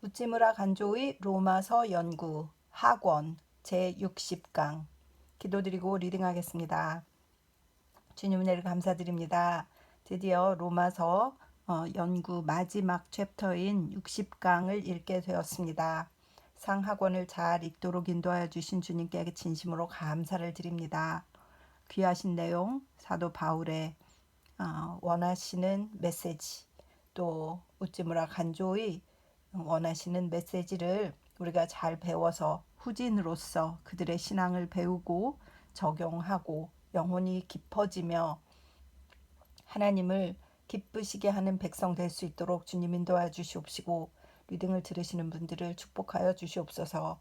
우찌무라 간조의 로마서 연구 학원 제60강 기도드리고 리딩하겠습니다. 주님 은혜를 감사드립니다. 드디어 로마서 연구 마지막 챕터인 60강을 읽게 되었습니다. 상학원을 잘 읽도록 인도하여 주신 주님께 진심으로 감사를 드립니다. 귀하신 내용, 사도 바울의 원하시는 메시지, 또 우찌무라 간조의 원하시는 메시지를 우리가 잘 배워서 후진으로서 그들의 신앙을 배우고 적용하고 영혼이 깊어지며 하나님을 기쁘시게 하는 백성 될 수 있도록 주님 인도하여 주시옵시고, 리딩을 들으시는 분들을 축복하여 주시옵소서.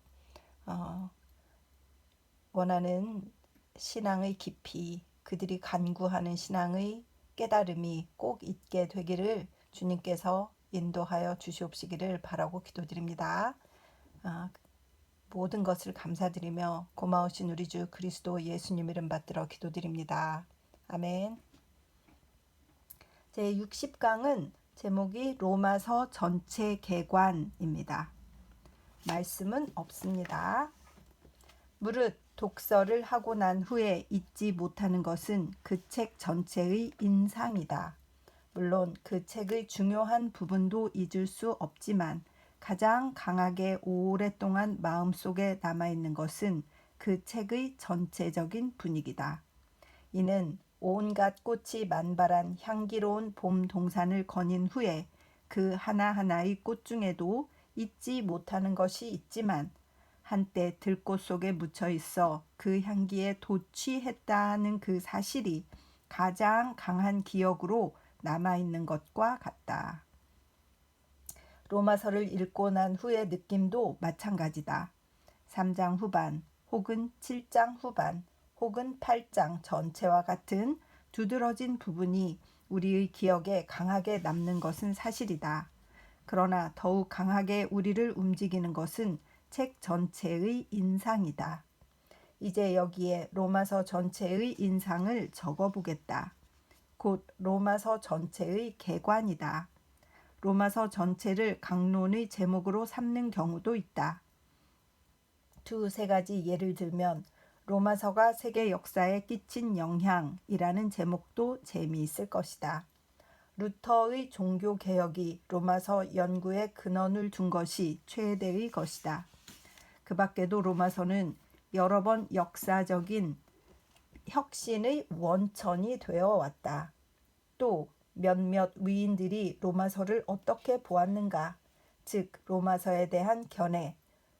원하는 신앙의 깊이, 그들이 간구하는 신앙의 깨달음이 꼭 있게 되기를 주님께서 인도하여 주시옵시기를 바라고 기도드립니다. 모든 것을 감사드리며 고마우신 우리 주 그리스도 예수님 이름 받들어 기도드립니다. 아멘. 제60강은 제목이 로마서 전체 개관입니다. 말씀은 없습니다. 무릇 독서를 하고 난 후에 잊지 못하는 것은 그 책 전체의 인상이다. 물론 그 책의 중요한 부분도 잊을 수 없지만 가장 강하게 오랫동안 마음속에 남아있는 것은 그 책의 전체적인 분위기다. 이는 온갖 꽃이 만발한 향기로운 봄 동산을 거닌 후에 그 하나하나의 꽃 중에도 잊지 못하는 것이 있지만 한때 들꽃 속에 묻혀 있어 그 향기에 도취했다는 그 사실이 가장 강한 기억으로 남아있는 것과 같다. 로마서를 읽고 난 후의 느낌도 마찬가지다. 3장 후반 혹은 7장 후반 혹은 8장 전체와 같은 두드러진 부분이 우리의 기억에 강하게 남는 것은 사실이다. 그러나 더욱 강하게 우리를 움직이는 것은 책 전체의 인상이다. 이제 여기에 로마서 전체의 인상을 적어보겠다. 곧 로마서 전체의 개관이다. 로마서 전체를 강론의 제목으로 삼는 경우도 있다. 두세 가지 예를 들면 로마서가 세계 역사에 끼친 영향이라는 제목도 재미있을 것이다. 루터의 종교개혁이 로마서 연구에 근원을 둔 것이 최대의 것이다. 그 밖에도 로마서는 여러 번 역사적인 혁신의 원천이 되어 왔다. 또 몇몇 위인들이 로마서를 어떻게 보았는가, 즉 로마서에 대한 견해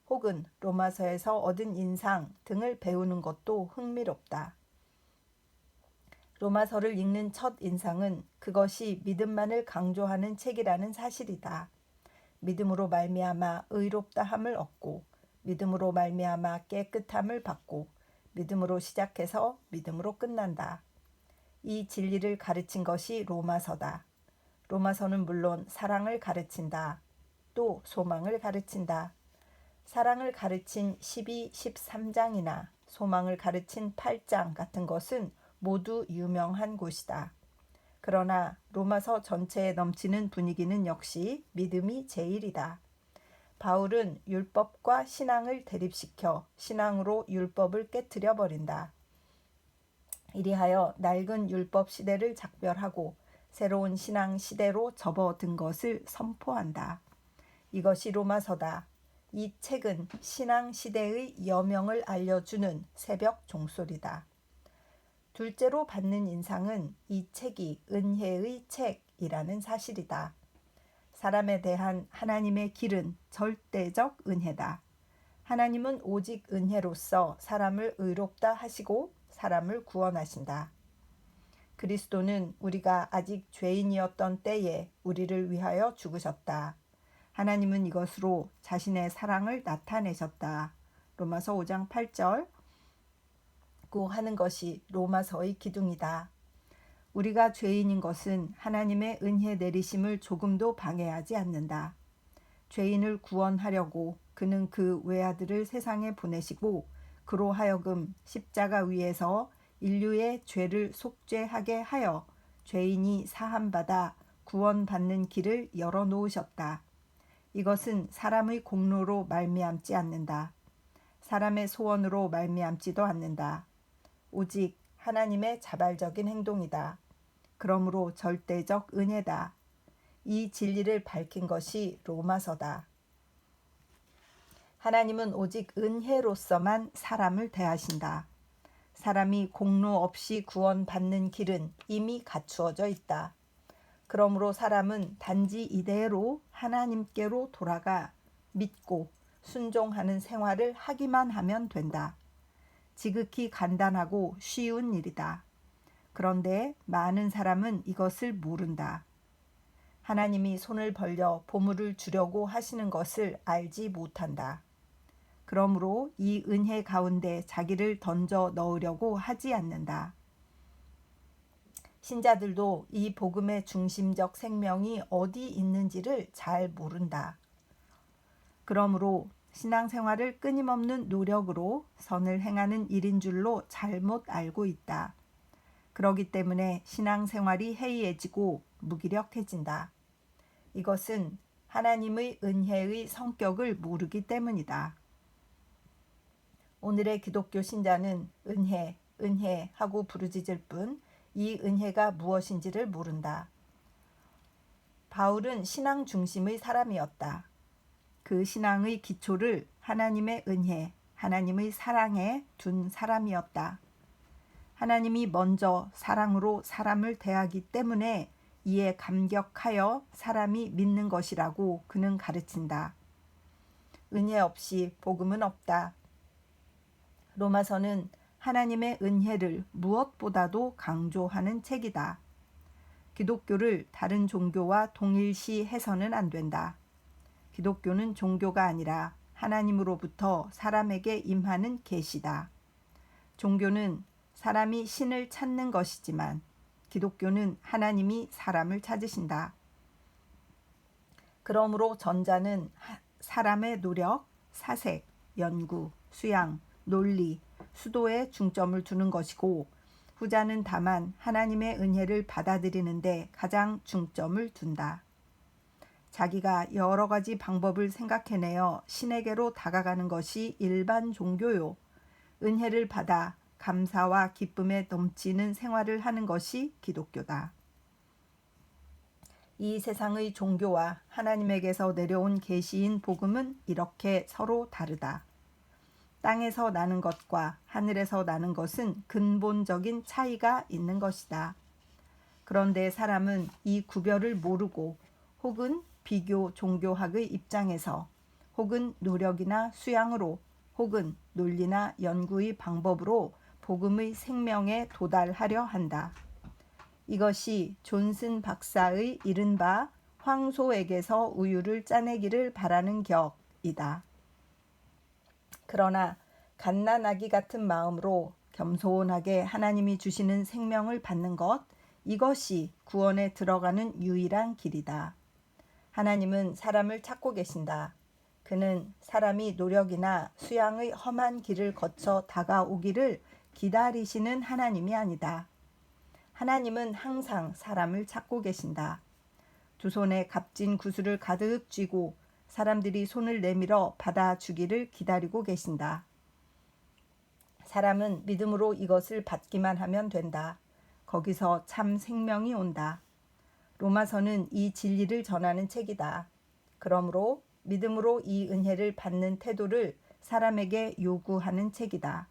혹은 로마서에서 얻은 인상 등을 배우는 것도 흥미롭다. 로마서를 읽는 첫 인상은 그것이 믿음만을 강조하는 책이라는 사실이다. 믿음으로 말미암아 의롭다함을 얻고 믿음으로 말미암아 깨끗함을 받고 믿음으로 시작해서 믿음으로 끝난다. 이 진리를 가르친 것이 로마서다. 로마서는 물론 사랑을 가르친다. 또 소망을 가르친다. 사랑을 가르친 12, 13장이나 소망을 가르친 8장 같은 것은 모두 유명한 곳이다. 그러나 로마서 전체에 넘치는 분위기는 역시 믿음이 제일이다. 바울은 율법과 신앙을 대립시켜 신앙으로 율법을 깨트려 버린다. 이리하여 낡은 율법 시대를 작별하고 새로운 신앙 시대로 접어든 것을 선포한다. 이것이 로마서다. 이 책은 신앙 시대의 여명을 알려주는 새벽 종소리다. 둘째로 받는 인상은 이 책이 은혜의 책이라는 사실이다. 사람에 대한 하나님의 길은 절대적 은혜다. 하나님은 오직 은혜로서 사람을 의롭다 하시고 사람을 구원하신다. 그리스도는 우리가 아직 죄인이었던 때에 우리를 위하여 죽으셨다. 하나님은 이것으로 자신의 사랑을 나타내셨다. 로마서 5장 8절 고 하는 것이 로마서의 기둥이다. 우리가 죄인인 것은 하나님의 은혜 내리심을 조금도 방해하지 않는다. 죄인을 구원하려고 그는 그 외아들을 세상에 보내시고 그로 하여금 십자가 위에서 인류의 죄를 속죄하게 하여 죄인이 사함받아 구원받는 길을 열어놓으셨다. 이것은 사람의 공로로 말미암지 않는다. 사람의 소원으로 말미암지도 않는다. 오직 하나님의 자발적인 행동이다. 그러므로 절대적 은혜다. 이 진리를 밝힌 것이 로마서다. 하나님은 오직 은혜로서만 사람을 대하신다. 사람이 공로 없이 구원받는 길은 이미 갖추어져 있다. 그러므로 사람은 단지 이대로 하나님께로 돌아가 믿고 순종하는 생활을 하기만 하면 된다. 지극히 간단하고 쉬운 일이다. 그런데 많은 사람은 이것을 모른다. 하나님이 손을 벌려 보물을 주려고 하시는 것을 알지 못한다. 그러므로 이 은혜 가운데 자기를 던져 넣으려고 하지 않는다. 신자들도 이 복음의 중심적 생명이 어디 있는지를 잘 모른다. 그러므로 신앙생활을 끊임없는 노력으로 선을 행하는 일인 줄로 잘못 알고 있다. 그러기 때문에 신앙생활이 해이해지고 무기력해진다. 이것은 하나님의 은혜의 성격을 모르기 때문이다. 오늘의 기독교 신자는 은혜, 은혜 하고 부르짖을 뿐 이 은혜가 무엇인지를 모른다. 바울은 신앙 중심의 사람이었다. 그 신앙의 기초를 하나님의 은혜, 하나님의 사랑에 둔 사람이었다. 하나님이 먼저 사랑으로 사람을 대하기 때문에 이에 감격하여 사람이 믿는 것이라고 그는 가르친다. 은혜 없이 복음은 없다. 로마서는 하나님의 은혜를 무엇보다도 강조하는 책이다. 기독교를 다른 종교와 동일시 해서는 안 된다. 기독교는 종교가 아니라 하나님으로부터 사람에게 임하는 계시다. 종교는 사람이 신을 찾는 것이지만 기독교는 하나님이 사람을 찾으신다. 그러므로 전자는 사람의 노력, 사색, 연구, 수양, 논리, 수도에 중점을 두는 것이고 후자는 다만 하나님의 은혜를 받아들이는데 가장 중점을 둔다. 자기가 여러 가지 방법을 생각해내어 신에게로 다가가는 것이 일반 종교요. 은혜를 받아 감사와 기쁨에 넘치는 생활을 하는 것이 기독교다. 이 세상의 종교와 하나님에게서 내려온 계시인 복음은 이렇게 서로 다르다. 땅에서 나는 것과 하늘에서 나는 것은 근본적인 차이가 있는 것이다. 그런데 사람은 이 구별을 모르고 혹은 비교 종교학의 입장에서 혹은 노력이나 수양으로 혹은 논리나 연구의 방법으로 복음의 생명에 도달하려 한다. 이것이 존슨 박사의 이른바 황소에게서 우유를 짜내기를 바라는 격이다. 그러나 갓난아기 같은 마음으로 겸손하게 하나님이 주시는 생명을 받는 것, 이것이 구원에 들어가는 유일한 길이다. 하나님은 사람을 찾고 계신다. 그는 사람이 노력이나 수양의 험한 길을 거쳐 다가오기를 기다리시는 하나님이 아니다. 하나님은 항상 사람을 찾고 계신다. 두 손에 값진 구슬을 가득 쥐고 사람들이 손을 내밀어 받아주기를 기다리고 계신다. 사람은 믿음으로 이것을 받기만 하면 된다. 거기서 참 생명이 온다. 로마서는 이 진리를 전하는 책이다. 그러므로 믿음으로 이 은혜를 받는 태도를 사람에게 요구하는 책이다.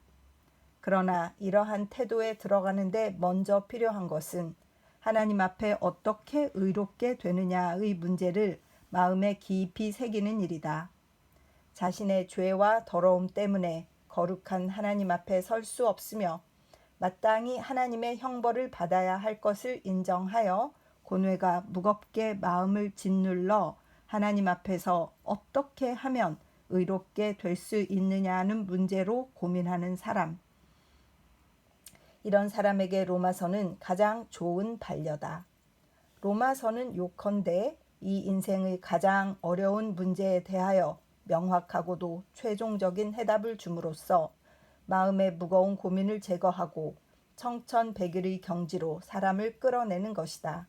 그러나 이러한 태도에 들어가는데 먼저 필요한 것은 하나님 앞에 어떻게 의롭게 되느냐의 문제를 마음에 깊이 새기는 일이다. 자신의 죄와 더러움 때문에 거룩한 하나님 앞에 설 수 없으며 마땅히 하나님의 형벌을 받아야 할 것을 인정하여 고뇌가 무겁게 마음을 짓눌러 하나님 앞에서 어떻게 하면 의롭게 될 수 있느냐는 문제로 고민하는 사람. 이런 사람에게 로마서는 가장 좋은 반려다. 로마서는 요컨대 이 인생의 가장 어려운 문제에 대하여 명확하고도 최종적인 해답을 줌으로써 마음의 무거운 고민을 제거하고 청천백일의 경지로 사람을 끌어내는 것이다.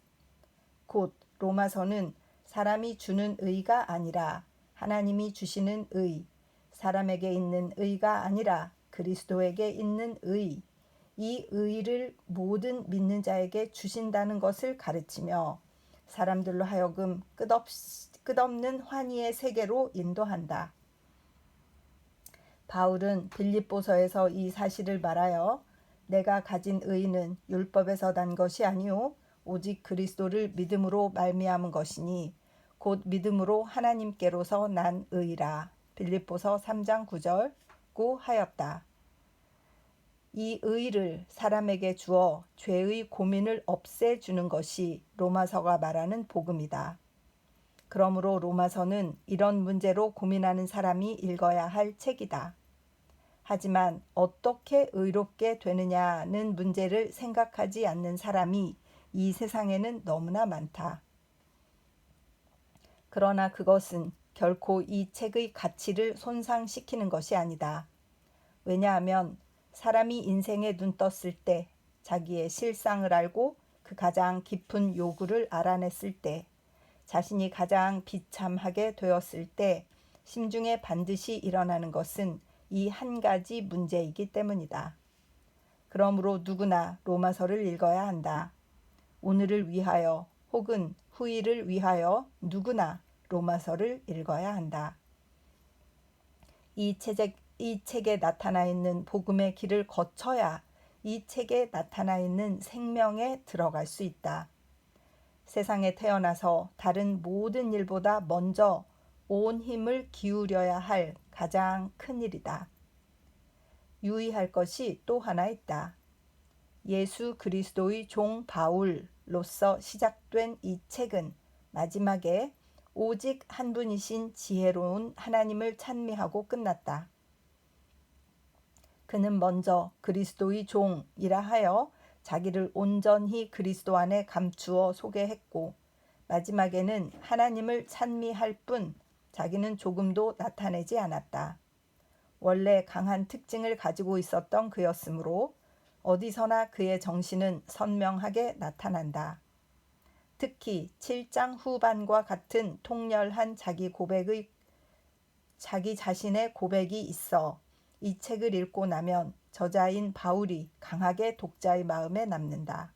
곧 로마서는 사람이 주는 의가 아니라 하나님이 주시는 의, 사람에게 있는 의가 아니라 그리스도에게 있는 의, 이 의를 모든 믿는 자에게 주신다는 것을 가르치며 사람들로 하여금 끝없는 환희의 세계로 인도한다. 바울은 빌립보서에서 이 사실을 말하여 내가 가진 의는 율법에서 난 것이 아니오 오직 그리스도를 믿음으로 말미암은 것이니 곧 믿음으로 하나님께로서 난 의라. 빌립보서 3장 9절고 하였다. 이 의를 사람에게 주어 죄의 고민을 없애주는 것이 로마서가 말하는 복음이다. 그러므로 로마서는 이런 문제로 고민하는 사람이 읽어야 할 책이다. 하지만 어떻게 의롭게 되느냐는 문제를 생각하지 않는 사람이 이 세상에는 너무나 많다. 그러나 그것은 결코 이 책의 가치를 손상시키는 것이 아니다. 왜냐하면 사람이 인생에 눈 떴을 때, 자기의 실상을 알고 그 가장 깊은 요구를 알아냈을 때, 자신이 가장 비참하게 되었을 때 심중에 반드시 일어나는 것은 이 한 가지 문제이기 때문이다. 그러므로 누구나 로마서를 읽어야 한다. 오늘을 위하여 혹은 후일을 위하여 누구나 로마서를 읽어야 한다. 이 책에 나타나 있는 복음의 길을 거쳐야 이 책에 나타나 있는 생명에 들어갈 수 있다. 세상에 태어나서 다른 모든 일보다 먼저 온 힘을 기울여야 할 가장 큰 일이다. 유의할 것이 또 하나 있다. 예수 그리스도의 종 바울로서 시작된 이 책은 마지막에 오직 한 분이신 지혜로운 하나님을 찬미하고 끝났다. 그는 먼저 그리스도의 종이라 하여 자기를 온전히 그리스도 안에 감추어 소개했고 마지막에는 하나님을 찬미할 뿐 자기는 조금도 나타내지 않았다. 원래 강한 특징을 가지고 있었던 그였으므로 어디서나 그의 정신은 선명하게 나타난다. 특히 7장 후반과 같은 통렬한 자기 자신의 고백이 있어 이 책을 읽고 나면 저자인 바울이 강하게 독자의 마음에 남는다.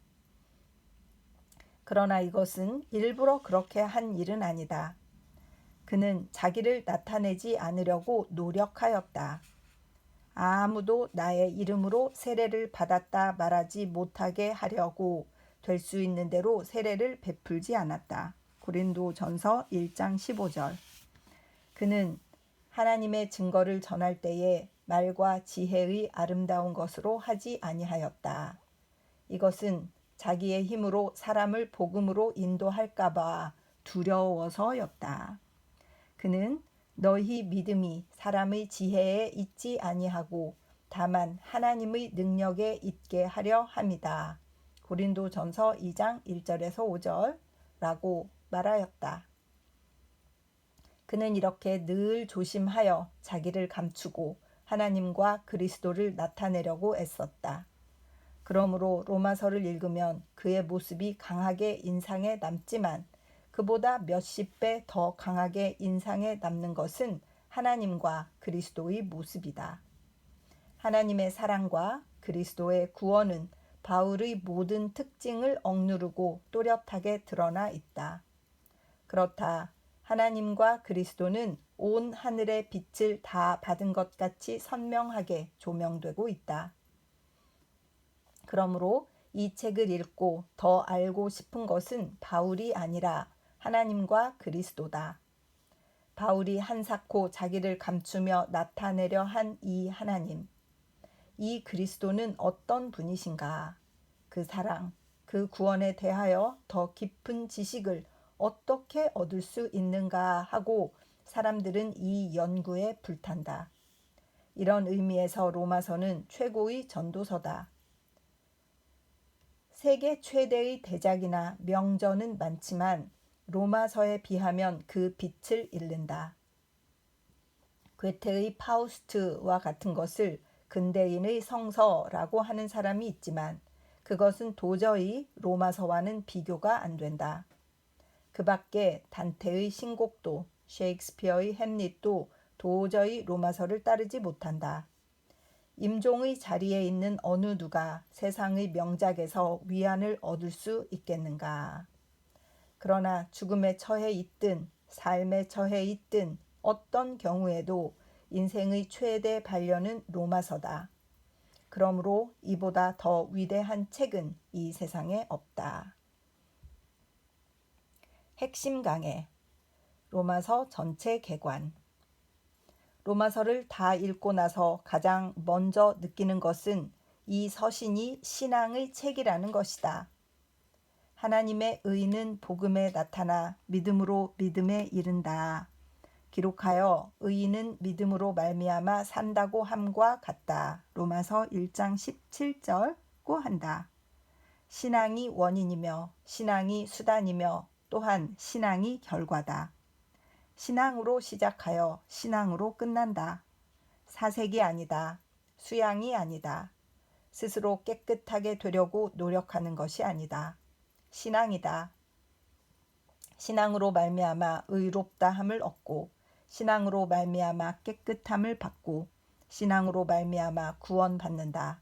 그러나 이것은 일부러 그렇게 한 일은 아니다. 그는 자기를 나타내지 않으려고 노력하였다. 아무도 나의 이름으로 세례를 받았다 말하지 못하게 하려고 될 수 있는 대로 세례를 베풀지 않았다. 고린도전서 1장 15절. 그는 하나님의 증거를 전할 때에 말과 지혜의 아름다운 것으로 하지 아니하였다. 이것은 자기의 힘으로 사람을 복음으로 인도할까 봐 두려워서였다. 그는 너희 믿음이 사람의 지혜에 있지 아니하고 다만 하나님의 능력에 있게 하려 함이다. 고린도전서 2장 1절에서 5절라고 말하였다. 그는 이렇게 늘 조심하여 자기를 감추고 하나님과 그리스도를 나타내려고 애썼다. 그러므로 로마서를 읽으면 그의 모습이 강하게 인상에 남지만 그보다 몇십 배 더 강하게 인상에 남는 것은 하나님과 그리스도의 모습이다. 하나님의 사랑과 그리스도의 구원은 바울의 모든 특징을 억누르고 또렷하게 드러나 있다. 그렇다. 하나님과 그리스도는 온 하늘의 빛을 다 받은 것 같이 선명하게 조명되고 있다. 그러므로 이 책을 읽고 더 알고 싶은 것은 바울이 아니라 하나님과 그리스도다. 바울이 한사코 자기를 감추며 나타내려 한 이 하나님, 이 그리스도는 어떤 분이신가? 그 사랑, 그 구원에 대하여 더 깊은 지식을 어떻게 얻을 수 있는가 하고 사람들은 이 연구에 불탄다. 이런 의미에서 로마서는 최고의 전도서다. 세계 최대의 대작이나 명저는 많지만 로마서에 비하면 그 빛을 잃는다. 괴테의 파우스트와 같은 것을 근대인의 성서라고 하는 사람이 있지만 그것은 도저히 로마서와는 비교가 안 된다. 그 밖에 단테의 신곡도 셰익스피어의 햄릿도 도저히 로마서를 따르지 못한다. 임종의 자리에 있는 어느 누가 세상의 명작에서 위안을 얻을 수 있겠는가. 그러나 죽음에 처해 있든 삶에 처해 있든 어떤 경우에도 인생의 최대 반려는 로마서다. 그러므로 이보다 더 위대한 책은 이 세상에 없다. 핵심 강해. 로마서 전체 개관. 로마서를 다 읽고 나서 가장 먼저 느끼는 것은 이 서신이 신앙의 책이라는 것이다. 하나님의 의는 복음에 나타나 믿음으로 믿음에 이른다. 기록하여 의인은 믿음으로 말미암아 산다고 함과 같다. 로마서 1장 17절고 한다. 신앙이 원인이며 신앙이 수단이며 또한 신앙이 결과다. 신앙으로 시작하여 신앙으로 끝난다. 사색이 아니다. 수양이 아니다. 스스로 깨끗하게 되려고 노력하는 것이 아니다. 신앙이다. 신앙으로 말미암아 의롭다함을 얻고 신앙으로 말미암아 깨끗함을 받고 신앙으로 말미암아 구원받는다.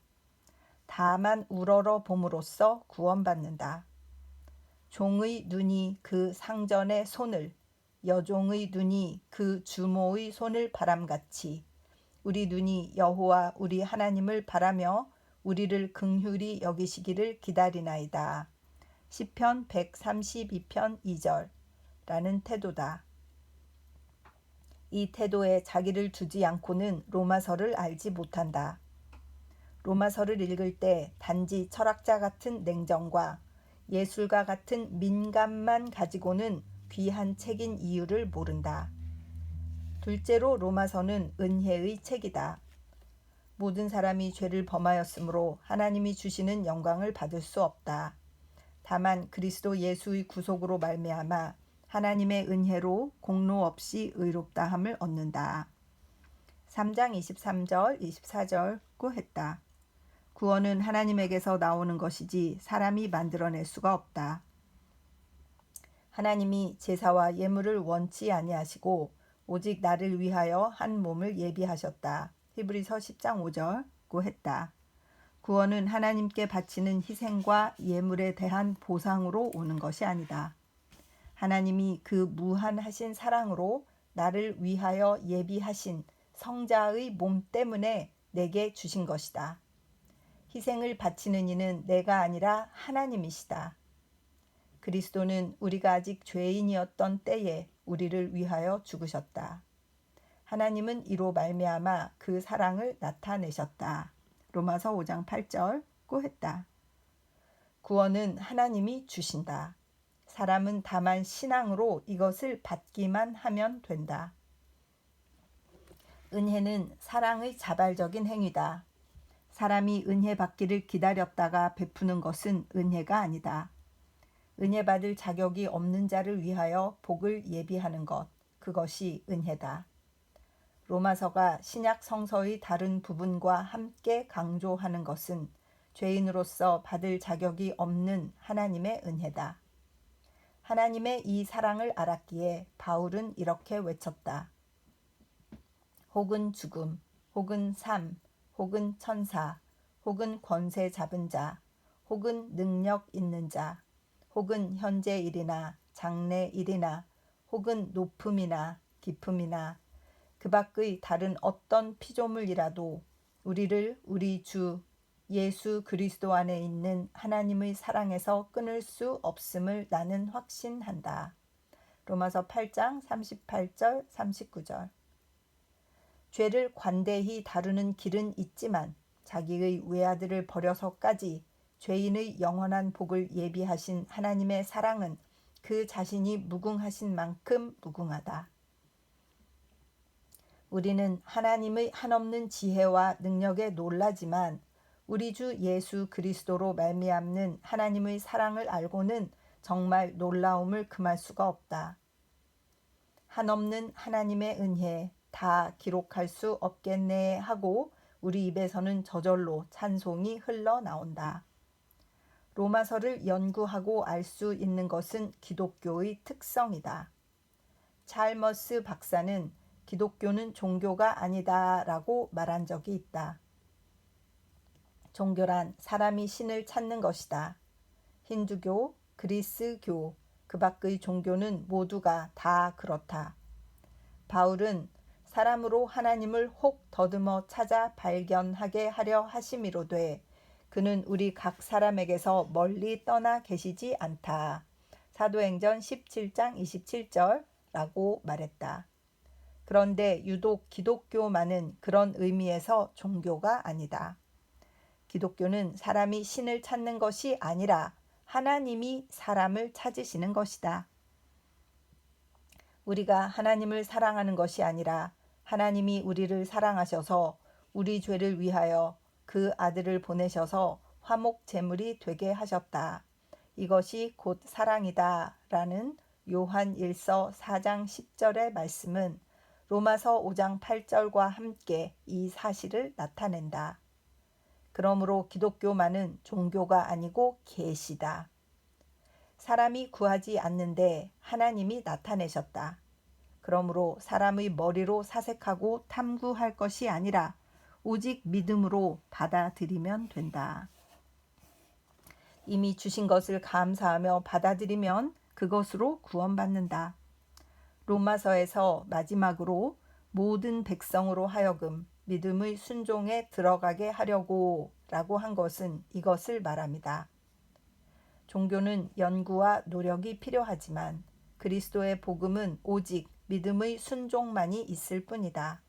다만 우러러 봄으로써 구원받는다. 종의 눈이 그 상전의 손을 여종의 눈이 그 주모의 손을 바람같이 우리 눈이 여호와 우리 하나님을 바라며 우리를 긍휼히 여기시기를 기다리나이다. 시편 132편 2절 라는 태도다. 이 태도에 자기를 두지 않고는 로마서를 알지 못한다. 로마서를 읽을 때 단지 철학자 같은 냉정과 예술가 같은 민감만 가지고는 귀한 책인 이유를 모른다. 둘째로 로마서는 은혜의 책이다. 모든 사람이 죄를 범하였으므로 하나님이 주시는 영광을 받을 수 없다. 다만 그리스도 예수의 구속으로 말미암아 하나님의 은혜로 공로 없이 의롭다함을 얻는다. 3장 23절 24절고 했다. 구원은 하나님에게서 나오는 것이지 사람이 만들어낼 수가 없다. 하나님이 제사와 예물을 원치 아니하시고 오직 나를 위하여 한 몸을 예비하셨다. 히브리서 10장 5절고 했다. 구원은 하나님께 바치는 희생과 예물에 대한 보상으로 오는 것이 아니다. 하나님이 그 무한하신 사랑으로 나를 위하여 예비하신 성자의 몸 때문에 내게 주신 것이다. 희생을 바치는 이는 내가 아니라 하나님이시다. 그리스도는 우리가 아직 죄인이었던 때에 우리를 위하여 죽으셨다. 하나님은 이로 말미암아 그 사랑을 나타내셨다. 로마서 5장 8절고 했다. 구원은 하나님이 주신다. 사람은 다만 신앙으로 이것을 받기만 하면 된다. 은혜는 사랑의 자발적인 행위다. 사람이 은혜 받기를 기다렸다가 베푸는 것은 은혜가 아니다. 은혜 받을 자격이 없는 자를 위하여 복을 예비하는 것, 그것이 은혜다. 로마서가 신약 성서의 다른 부분과 함께 강조하는 것은 죄인으로서 받을 자격이 없는 하나님의 은혜다. 하나님의 이 사랑을 알았기에 바울은 이렇게 외쳤다. 혹은 죽음, 혹은 삶, 혹은 천사, 혹은 권세 잡은 자, 혹은 능력 있는 자, 혹은 현재 일이나 장래 일이나 혹은 높음이나 깊음이나 그 밖의 다른 어떤 피조물이라도 우리를 우리 주 예수 그리스도 안에 있는 하나님의 사랑에서 끊을 수 없음을 나는 확신한다. 로마서 8장 38절 39절. 죄를 관대히 다루는 길은 있지만 자기의 외아들을 버려서까지 죄인의 영원한 복을 예비하신 하나님의 사랑은 그 자신이 무궁하신 만큼 무궁하다. 우리는 하나님의 한없는 지혜와 능력에 놀라지만 우리 주 예수 그리스도로 말미암는 하나님의 사랑을 알고는 정말 놀라움을 금할 수가 없다. 한없는 하나님의 은혜 다 기록할 수 없겠네 하고 우리 입에서는 저절로 찬송이 흘러나온다. 로마서를 연구하고 알 수 있는 것은 기독교의 특성이다. 찰머스 박사는 기독교는 종교가 아니다라고 말한 적이 있다. 종교란 사람이 신을 찾는 것이다. 힌두교, 그리스교, 그 밖의 종교는 모두가 다 그렇다. 바울은 사람으로 하나님을 혹 더듬어 찾아 발견하게 하려 하심이로되 그는 우리 각 사람에게서 멀리 떠나 계시지 않다. 사도행전 17장 27절라고 말했다. 그런데 유독 기독교만은 그런 의미에서 종교가 아니다. 기독교는 사람이 신을 찾는 것이 아니라 하나님이 사람을 찾으시는 것이다. 우리가 하나님을 사랑하는 것이 아니라 하나님이 우리를 사랑하셔서 우리 죄를 위하여 그 아들을 보내셔서 화목 제물이 되게 하셨다. 이것이 곧 사랑이다 라는 요한 1서 4장 10절의 말씀은 로마서 5장 8절과 함께 이 사실을 나타낸다. 그러므로 기독교만은 종교가 아니고 계시다. 사람이 구하지 않는데 하나님이 나타내셨다. 그러므로 사람의 머리로 사색하고 탐구할 것이 아니라 오직 믿음으로 받아들이면 된다. 이미 주신 것을 감사하며 받아들이면 그것으로 구원받는다. 로마서에서 마지막으로 모든 백성으로 하여금 믿음의 순종에 들어가게 하려고 라고 한 것은 이것을 말합니다. 종교는 연구와 노력이 필요하지만 그리스도의 복음은 오직 믿음의 순종만이 있을 뿐이다.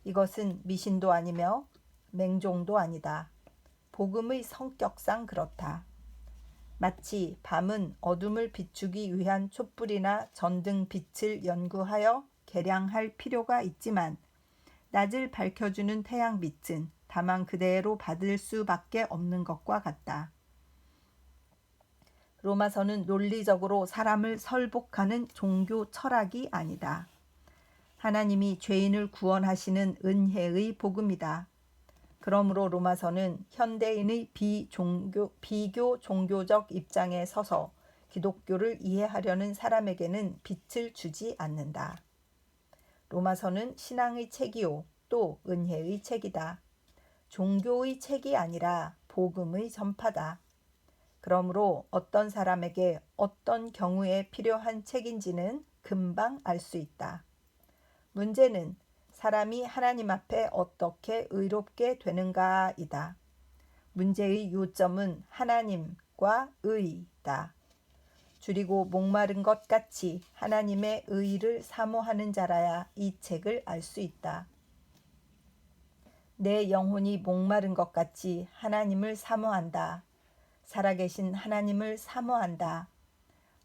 이것은 미신도 아니며 맹종도 아니다. 복음의 성격상 그렇다. 마치 밤은 어둠을 비추기 위한 촛불이나 전등 빛을 연구하여 계량할 필요가 있지만 낮을 밝혀주는 태양빛은 다만 그대로 받을 수밖에 없는 것과 같다. 로마서는 논리적으로 사람을 설복하는 종교 철학이 아니다. 하나님이 죄인을 구원하시는 은혜의 복음이다. 그러므로 로마서는 현대인의 비교 종교적 입장에 서서 기독교를 이해하려는 사람에게는 빛을 주지 않는다. 로마서는 신앙의 책이요 또 은혜의 책이다. 종교의 책이 아니라 복음의 전파다. 그러므로 어떤 사람에게 어떤 경우에 필요한 책인지는 금방 알 수 있다. 문제는 사람이 하나님 앞에 어떻게 의롭게 되는가이다. 문제의 요점은 하나님과 의다. 줄이고 목마른 것 같이 하나님의 의를 사모하는 자라야 이 책을 알 수 있다. 내 영혼이 목마른 것 같이 하나님을 사모한다. 살아계신 하나님을 사모한다.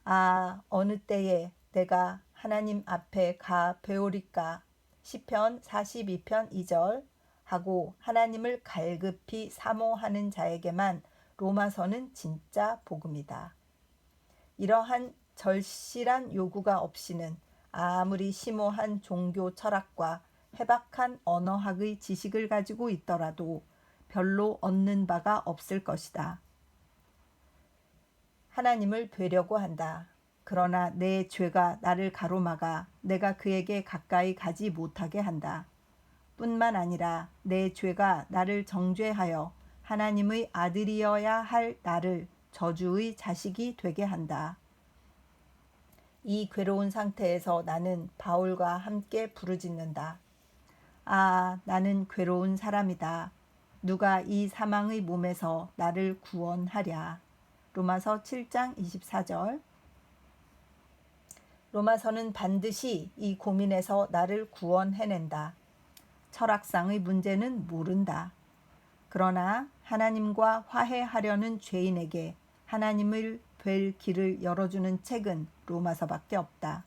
아, 어느 때에 내가 하나님 앞에 가 배우리까? 시편 42편 2절 하고 하나님을 갈급히 사모하는 자에게만 로마서는 진짜 복음이다. 이러한 절실한 요구가 없이는 아무리 심오한 종교 철학과 해박한 언어학의 지식을 가지고 있더라도 별로 얻는 바가 없을 것이다. 하나님을 뵈려고 한다. 그러나 내 죄가 나를 가로막아 내가 그에게 가까이 가지 못하게 한다. 뿐만 아니라 내 죄가 나를 정죄하여 하나님의 아들이어야 할 나를 저주의 자식이 되게 한다. 이 괴로운 상태에서 나는 바울과 함께 부르짖는다. 아, 나는 괴로운 사람이다. 누가 이 사망의 몸에서 나를 구원하랴. 로마서 7장 24절. 로마서는 반드시 이 고민에서 나를 구원해낸다. 철학상의 문제는 모른다. 그러나 하나님과 화해하려는 죄인에게 하나님을 뵐 길을 열어주는 책은 로마서밖에 없다.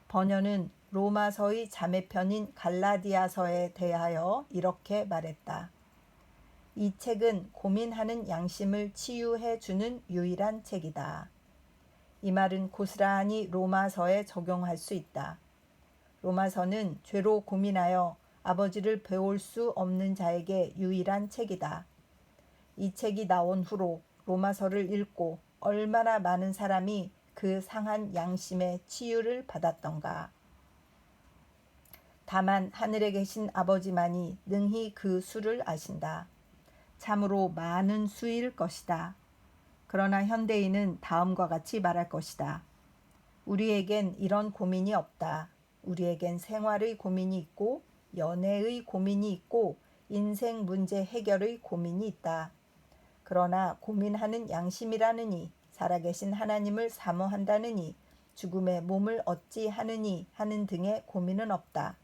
번연은 로마서의 자매편인 갈라디아서에 대하여 이렇게 말했다. 이 책은 고민하는 양심을 치유해 주는 유일한 책이다. 이 말은 고스란히 로마서에 적용할 수 있다. 로마서는 죄로 고민하여 아버지를 배울 수 없는 자에게 유일한 책이다. 이 책이 나온 후로 로마서를 읽고 얼마나 많은 사람이 그 상한 양심의 치유를 받았던가. 다만 하늘에 계신 아버지만이 능히 그 수를 아신다. 참으로 많은 수일 것이다. 그러나 현대인은 다음과 같이 말할 것이다. 우리에겐 이런 고민이 없다. 우리에겐 생활의 고민이 있고 연애의 고민이 있고 인생 문제 해결의 고민이 있다. 그러나 고민하는 양심이라느니 살아계신 하나님을 사모한다느니 죽음의 몸을 얻지 하느니 하는 등의 고민은 없다.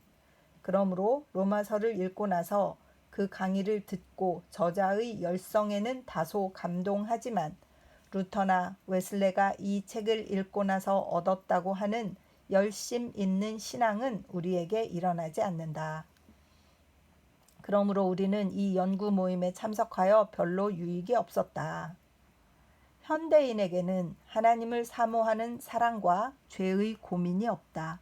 그러므로 로마서를 읽고 나서 그 강의를 듣고 저자의 열성에는 다소 감동하지만 루터나 웨슬레가 이 책을 읽고 나서 얻었다고 하는 열심 있는 신앙은 우리에게 일어나지 않는다. 그러므로 우리는 이 연구 모임에 참석하여 별로 유익이 없었다. 현대인에게는 하나님을 사모하는 사랑과 죄의 고민이 없다.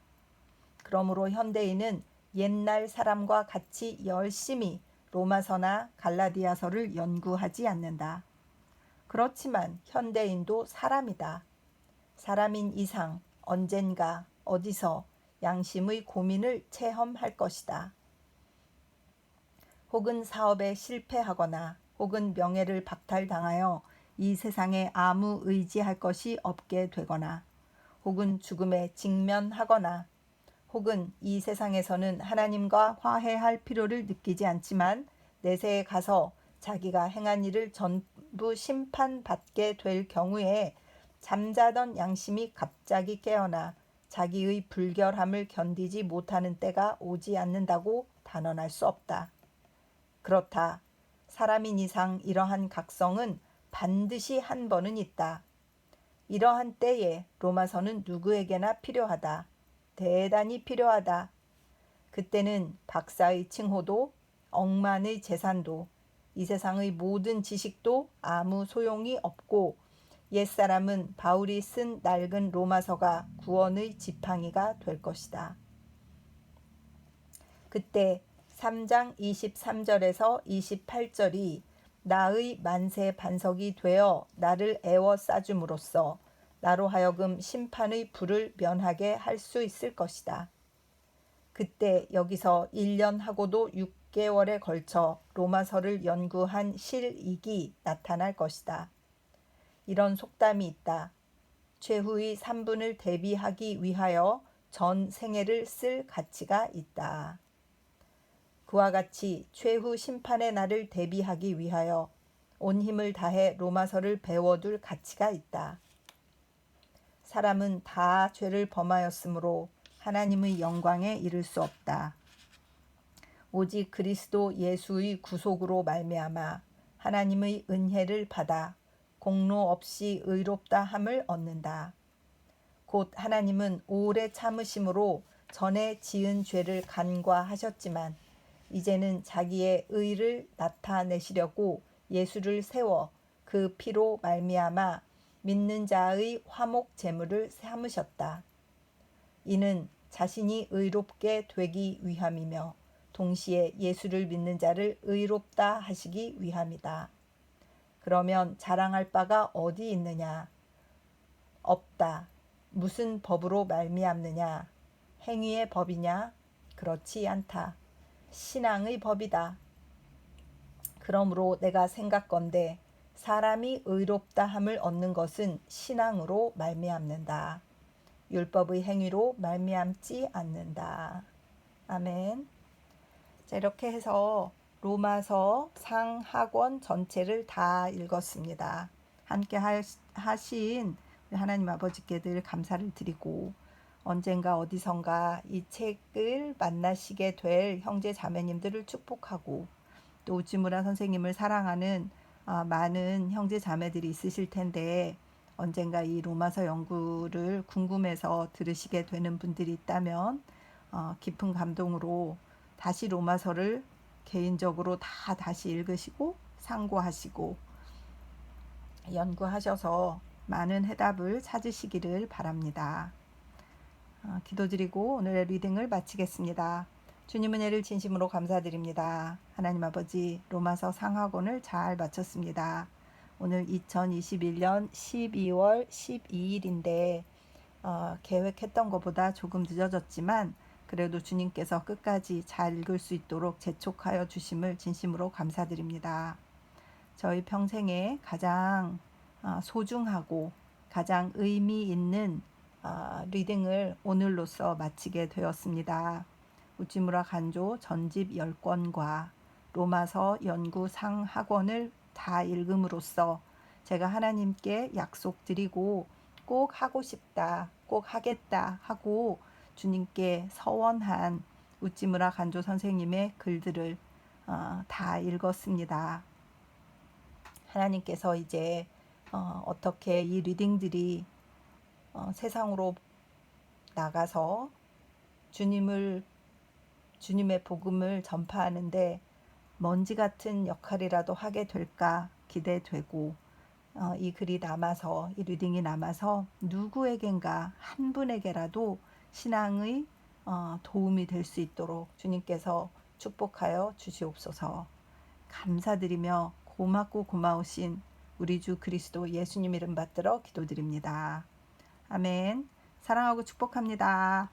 그러므로 현대인은 옛날 사람과 같이 열심히 로마서나 갈라디아서를 연구하지 않는다. 그렇지만 현대인도 사람이다. 사람인 이상 언젠가 어디서 양심의 고민을 체험할 것이다. 혹은 사업에 실패하거나 혹은 명예를 박탈당하여 이 세상에 아무 의지할 것이 없게 되거나 혹은 죽음에 직면하거나 혹은 이 세상에서는 하나님과 화해할 필요를 느끼지 않지만 내세에 가서 자기가 행한 일을 전부 심판받게 될 경우에 잠자던 양심이 갑자기 깨어나 자기의 불결함을 견디지 못하는 때가 오지 않는다고 단언할 수 없다. 그렇다. 사람인 이상 이러한 각성은 반드시 한 번은 있다. 이러한 때에 로마서는 누구에게나 필요하다. 대단히 필요하다. 그때는 박사의 칭호도 억만의 재산도 이 세상의 모든 지식도 아무 소용이 없고 옛사람은 바울이 쓴 낡은 로마서가 구원의 지팡이가 될 것이다. 그때 3장 23절에서 28절이 나의 만세 반석이 되어 나를 애워싸줌으로써 나로 하여금 심판의 불을 면하게 할 수 있을 것이다. 그때 여기서 1년하고도 6개월에 걸쳐 로마서를 연구한 실익이 나타날 것이다. 이런 속담이 있다. 최후의 3분을 대비하기 위하여 전 생애를 쓸 가치가 있다. 그와 같이 최후 심판의 날을 대비하기 위하여 온 힘을 다해 로마서를 배워둘 가치가 있다. 사람은 다 죄를 범하였으므로 하나님의 영광에 이를 수 없다. 오직 그리스도 예수의 구속으로 말미암아 하나님의 은혜를 받아 공로 없이 의롭다 함을 얻는다. 곧 하나님은 오래 참으심으로 전에 지은 죄를 간과하셨지만 이제는 자기의 의를 나타내시려고 예수를 세워 그 피로 말미암아 믿는 자의 화목 제물을 삼으셨다. 이는 자신이 의롭게 되기 위함이며 동시에 예수를 믿는 자를 의롭다 하시기 위함이다. 그러면 자랑할 바가 어디 있느냐? 없다. 무슨 법으로 말미암느냐? 행위의 법이냐? 그렇지 않다. 신앙의 법이다. 그러므로 내가 생각건대 사람이 의롭다 함을 얻는 것은 신앙으로 말미암는다. 율법의 행위로 말미암지 않는다. 아멘. 자, 이렇게 해서 로마서 상하권 전체를 다 읽었습니다. 함께 하신 하나님 아버지께 늘 감사를 드리고 언젠가 어디선가 이 책을 만나시게 될 형제 자매님들을 축복하고 또 우찌무라 선생님을 사랑하는 많은 형제 자매들이 있으실 텐데 언젠가 이 로마서 연구를 궁금해서 들으시게 되는 분들이 있다면 깊은 감동으로 다시 로마서를 개인적으로 다시 읽으시고 상고하시고 연구하셔서 많은 해답을 찾으시기를 바랍니다. 기도드리고 오늘의 리딩을 마치겠습니다. 주님 은혜를 진심으로 감사드립니다. 하나님 아버지, 로마서 상하권을 잘 마쳤습니다. 오늘 2021년 12월 12일인데 계획했던 것보다 조금 늦어졌지만 그래도 주님께서 끝까지 잘 읽을 수 있도록 재촉하여 주심을 진심으로 감사드립니다. 저희 평생에 가장 소중하고 가장 의미 있는 리딩을 오늘로써 마치게 되었습니다. 우찌무라 간조 전집 10권과 로마서 연구 상학원을 다 읽음으로써 제가 하나님께 약속드리고 꼭 하고 싶다, 꼭 하겠다 하고 주님께 서원한 우찌무라 간조 선생님의 글들을 다 읽었습니다. 하나님께서 이제 어떻게 이 리딩들이 세상으로 나가서 주님의 복음을 전파하는데 먼지 같은 역할이라도 하게 될까 기대되고 이 글이 남아서 이 리딩이 남아서 누구에겐가 한 분에게라도 신앙의 도움이 될 수 있도록 주님께서 축복하여 주시옵소서. 감사드리며 고맙고 고마우신 우리 주 그리스도 예수님 이름 받들어 기도드립니다. 아멘. 사랑하고 축복합니다.